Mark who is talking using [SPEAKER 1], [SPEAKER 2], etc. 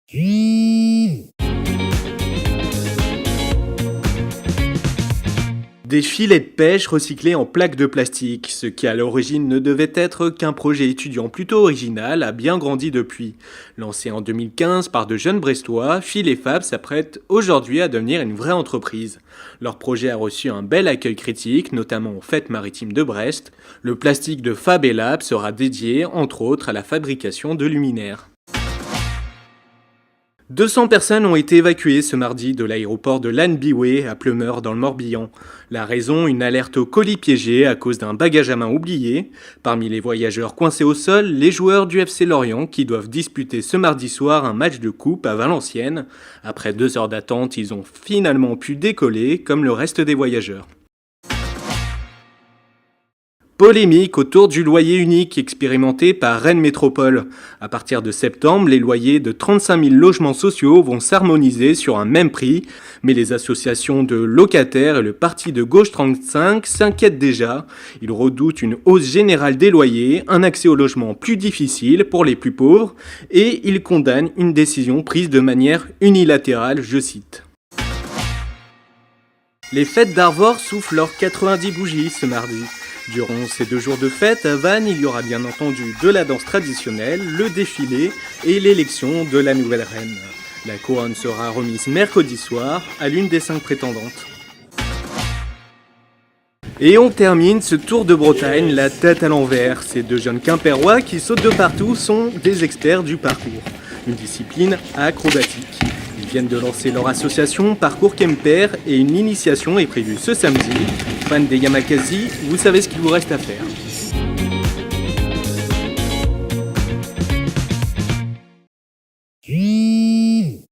[SPEAKER 1] Des filets de pêche recyclés en plaques de plastique, ce qui à l'origine ne devait être qu'un projet étudiant plutôt original, a bien grandi depuis. Lancé en 2015 par de jeunes Brestois, Fil et Fab s'apprête aujourd'hui à devenir une vraie entreprise. Leur projet a reçu un bel accueil critique, notamment aux Fêtes maritimes de Brest. Le plastique de Fab et Lab sera dédié, entre autres, à la fabrication de luminaires. 200 personnes ont été évacuées ce mardi de l'aéroport de Lann-Bihoué à Pleumeur dans le Morbihan. La raison, une alerte au colis piégé à cause d'un bagage à main oublié. Parmi les voyageurs coincés au sol, les joueurs du FC Lorient qui doivent disputer ce mardi soir un match de coupe à Valenciennes. Après 2 heures d'attente, ils ont finalement pu décoller comme le reste des voyageurs. Polémique autour du loyer unique expérimenté par Rennes Métropole. À partir de septembre, les loyers de 35 000 logements sociaux vont s'harmoniser sur un même prix, mais les associations de locataires et le parti de gauche 35 s'inquiètent déjà. Ils redoutent une hausse générale des loyers, un accès au logement plus difficile pour les plus pauvres, et ils condamnent une décision prise de manière unilatérale, je cite. Les fêtes d'Arvor soufflent leurs 90 bougies ce mardi. Durant ces 2 jours de fête, à Vannes, il y aura bien entendu de la danse traditionnelle, le défilé et l'élection de la nouvelle reine. La couronne sera remise mercredi soir à l'une des 5 prétendantes. Et on termine ce tour de Bretagne la tête à l'envers. Ces 2 jeunes Quimpérois qui sautent de partout sont des experts du parcours, une discipline acrobatique. Ils viennent de lancer leur association Parcours Quimper et une initiation est prévue ce samedi. Fans des Yamakasi, vous savez ce qu'il vous reste à faire.